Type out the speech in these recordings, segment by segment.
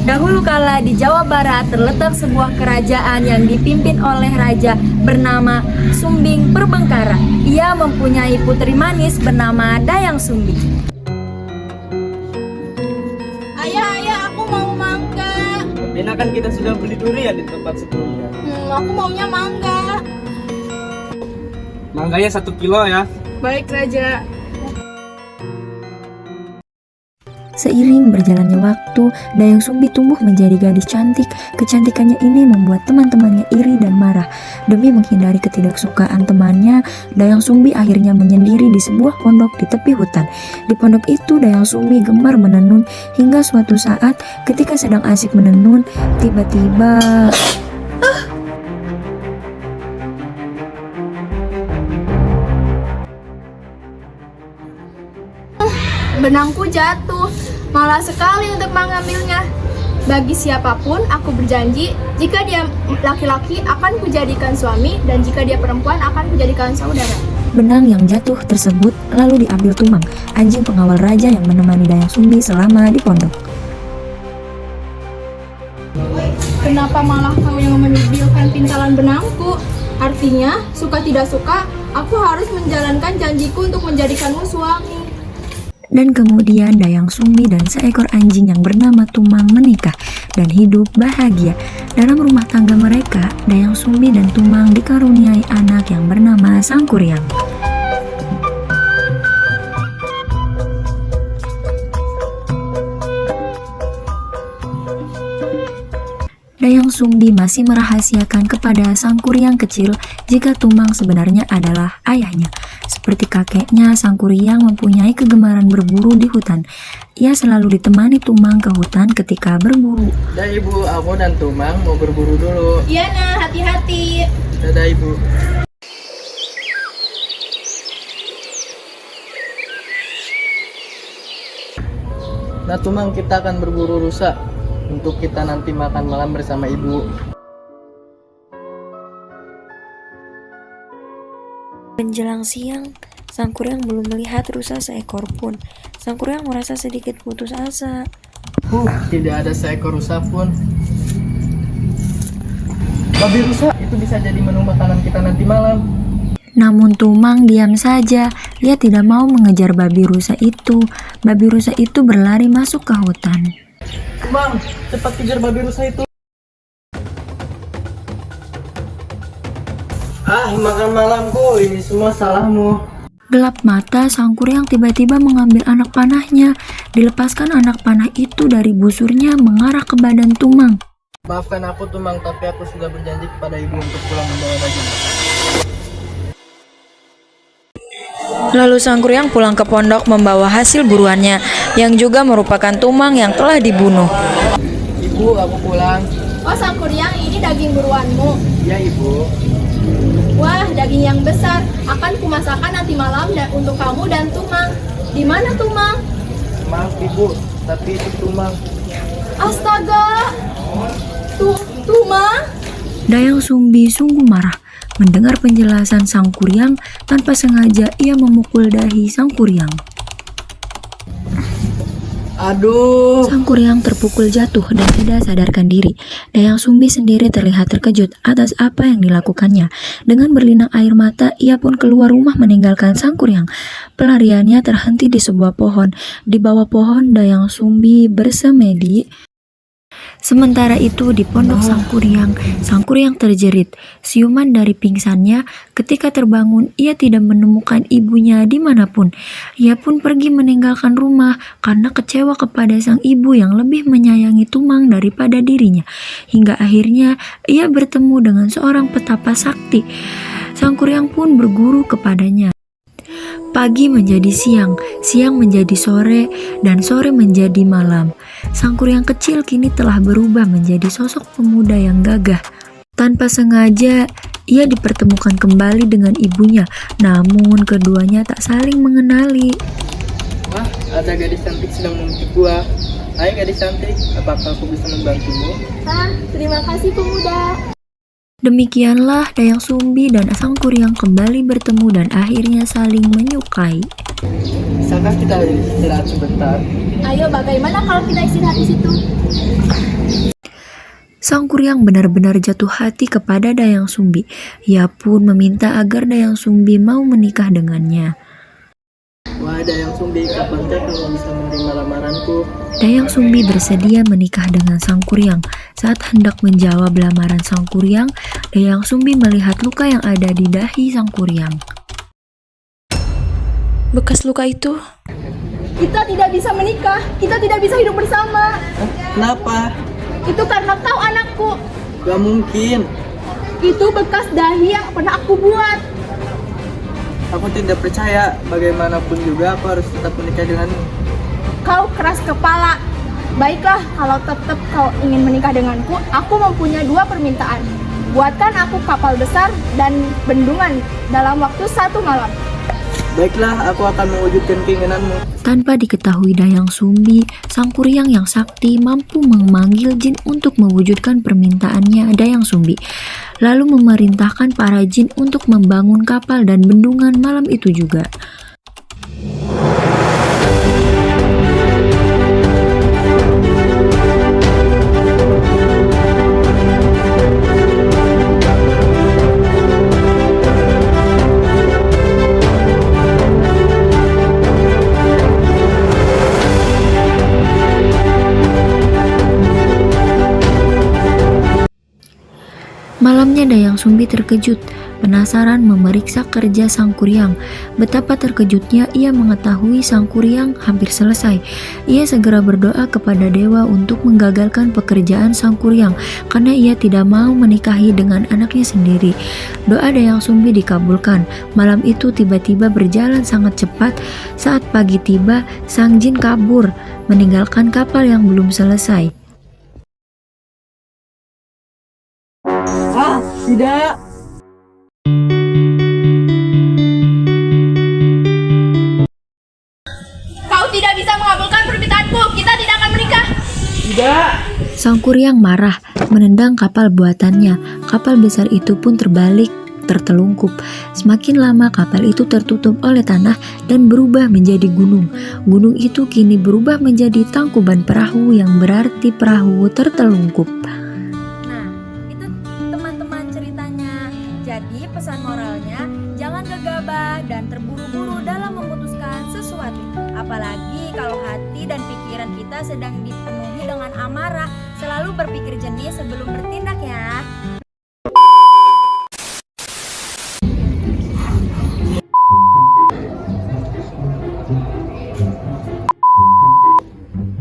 Dahulu kala di Jawa Barat terletak sebuah kerajaan yang dipimpin oleh raja bernama Sumbing Perbengkara. Ia mempunyai putri manis bernama Dayang Sumbi. Ayah, aku mau mangga. Tapi kan kita sudah beli durian di tempat sebelumnya. Aku maunya mangga. Mangganya 1 kilo ya. Baik, Raja. Seiring berjalannya waktu, Dayang Sumbi tumbuh menjadi gadis cantik. Kecantikannya ini membuat teman-temannya iri dan marah. Demi menghindari ketidaksukaan temannya, Dayang Sumbi akhirnya menyendiri di sebuah pondok di tepi hutan. Di pondok itu, Dayang Sumbi gemar menenun hingga suatu saat ketika sedang asik menenun, tiba-tiba Benangku jatuh. Malah sekali untuk mengambilnya. Bagi siapapun, aku berjanji, jika dia laki-laki akan kujadikan suami, dan jika dia perempuan akan kujadikan saudara. benang yang jatuh tersebut lalu diambil Tumang, anjing pengawal raja yang menemani Dayang Sumbi selama di pondok. Kenapa malah kau yang menambilkan pintalan benangku? Artinya, suka tidak suka, aku harus menjalankan janjiku untuk menjadikanmu suami. Dan kemudian Dayang Sumbi dan seekor anjing yang bernama Tumang menikah dan hidup bahagia. Dalam rumah tangga mereka, Dayang Sumbi dan Tumang dikaruniai anak yang bernama Sangkuriang. Dayang Sumbi masih merahasiakan kepada Sangkuriang kecil jika Tumang sebenarnya adalah ayahnya. Seperti kakeknya, Sangkuriang mempunyai kegemaran berburu di hutan. Ia selalu ditemani Tumang ke hutan ketika berburu. Dah ibu, aku dan Tumang mau berburu dulu. Iya nah, hati-hati. Dadah ibu. Nah Tumang, kita akan berburu rusa untuk kita nanti makan malam bersama ibu. Menjelang siang, Sangkuriang belum melihat rusa seekor pun. Sangkuriang merasa sedikit putus asa. Tidak ada seekor rusa pun. Babi rusa itu bisa jadi menu makanan kita nanti malam. Namun Tumang diam saja. Ia tidak mau mengejar babi rusa itu. Babi rusa itu berlari masuk ke hutan. Tumang, cepat kejar babi rusa itu. Makan malamku, ini semua salahmu. Gelap mata, Sangkuriang tiba-tiba mengambil anak panahnya. Dilepaskan anak panah itu dari busurnya mengarah ke badan Tumang. Maafkan aku Tumang, tapi aku sudah berjanji kepada ibu untuk pulang membawa bajunya. Lalu Sangkuriang pulang ke pondok membawa hasil buruannya, yang juga merupakan Tumang yang telah dibunuh. Ibu, aku pulang. Oh Sangkuriang, ini daging buruanmu. Ya ibu. Wah, daging yang besar. Akan kumasakan nanti malam untuk kamu dan Tumang. Di mana Tumang? Maaf ibu, tapi itu Tumang. Astaga. Tumang? Dayang Sumbi sungguh marah mendengar penjelasan Sangkuriang. Tanpa sengaja ia memukul dahi Sangkuriang. Aduh. Sangkuriang terpukul jatuh dan tidak sadarkan diri. Dayang Sumbi sendiri terlihat terkejut atas apa yang dilakukannya. Dengan berlinang air mata, ia pun keluar rumah meninggalkan Sangkuriang. Pelariannya terhenti di sebuah pohon. Di bawah pohon, Dayang Sumbi bersemedi. Sementara itu di pondok Sangkuriang terjerit. Siuman dari pingsannya, ketika terbangun ia tidak menemukan ibunya dimanapun. Ia pun pergi meninggalkan rumah karena kecewa kepada sang ibu yang lebih menyayangi Tumang daripada dirinya. Hingga akhirnya ia bertemu dengan seorang petapa sakti. Sangkuriang pun berguru kepadanya. Pagi menjadi siang, siang menjadi sore, dan sore menjadi malam. Sangkuriang kecil kini telah berubah menjadi sosok pemuda yang gagah. Tanpa sengaja, ia dipertemukan kembali dengan ibunya, namun keduanya tak saling mengenali. Wah, ada gadis cantik sedang memuji gua. Hai gadis cantik, apakah aku bisa membantumu? Terima kasih pemuda. Demikianlah Dayang Sumbi dan Sangkuriang kembali bertemu dan akhirnya saling menyukai. Bisakah kita istirahat sebentar? Ayo, bagaimana kalau kita istirahat di situ? Sang Kuryang benar-benar jatuh hati kepada Dayang Sumbi. Ia pun meminta agar Dayang Sumbi mau menikah dengannya. Wah, Dayang Sumbi, kapankah kamu bisa menerima lamaranku? Dayang Sumbi bersedia menikah dengan Sang Kuryang. Saat hendak menjawab lamaran Sang Kuryang, Dayang Sumbi melihat luka yang ada di dahi Sang Kuryang. Bekas luka itu, Kita tidak bisa menikah, kita tidak bisa hidup bersama. Kenapa? Itu karena kau anakku. Gak mungkin. Itu bekas dahi yang pernah aku buat. Aku tidak percaya. Bagaimanapun juga aku harus tetap menikah denganmu. Kau keras kepala. Baiklah, kalau tetap kau ingin menikah denganku, aku mempunyai 2 permintaan. Buatkan aku kapal besar dan bendungan dalam waktu 1 malam. Baiklah, aku akan mewujudkan keinginanmu. Tanpa diketahui Dayang Sumbi, Sang Kuryang yang sakti mampu memanggil jin untuk mewujudkan permintaannya Dayang Sumbi, lalu memerintahkan para jin untuk membangun kapal dan bendungan malam itu juga. Malamnya Dayang Sumbi terkejut, penasaran memeriksa kerja Sang Kuryang. Betapa terkejutnya ia mengetahui Sang Kuryang hampir selesai. Ia segera berdoa kepada dewa untuk menggagalkan pekerjaan Sang Kuryang karena ia tidak mau menikahi dengan anaknya sendiri. Doa Dayang Sumbi dikabulkan. Malam itu tiba-tiba berjalan sangat cepat. Saat pagi tiba, sang jin kabur, meninggalkan kapal yang belum selesai. Tidak. Kau tidak bisa mengabulkan permintaanku. Kita tidak akan menikah. Tidak. Sang Kuryang marah, menendang kapal buatannya. Kapal besar itu pun terbalik, tertelungkup. Semakin lama kapal itu tertutup oleh tanah dan berubah menjadi gunung. Gunung itu kini berubah menjadi tangkuban perahu yang berarti perahu tertelungkup. Nah, itu teman-teman ceritanya. Jadi pesan moralnya, jangan gegabah dan terburu-buru dalam memutuskan sesuatu. Apalagi kalau hati dan pikiran kita sedang dipenuhi dengan amarah. Selalu berpikir jernih sebelum bertindak ya.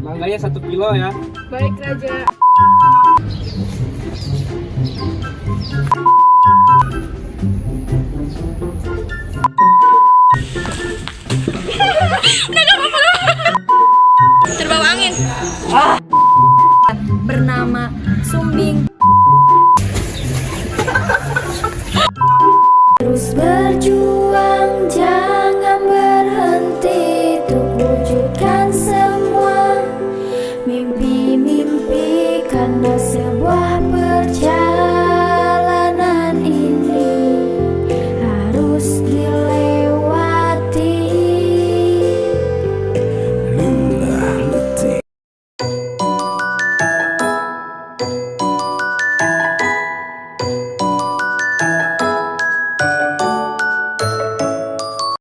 Mangganya 1 kilo ya. Baik, Raja. Terbawa angin. Bernama Sumbing. Terus berjuang, jangan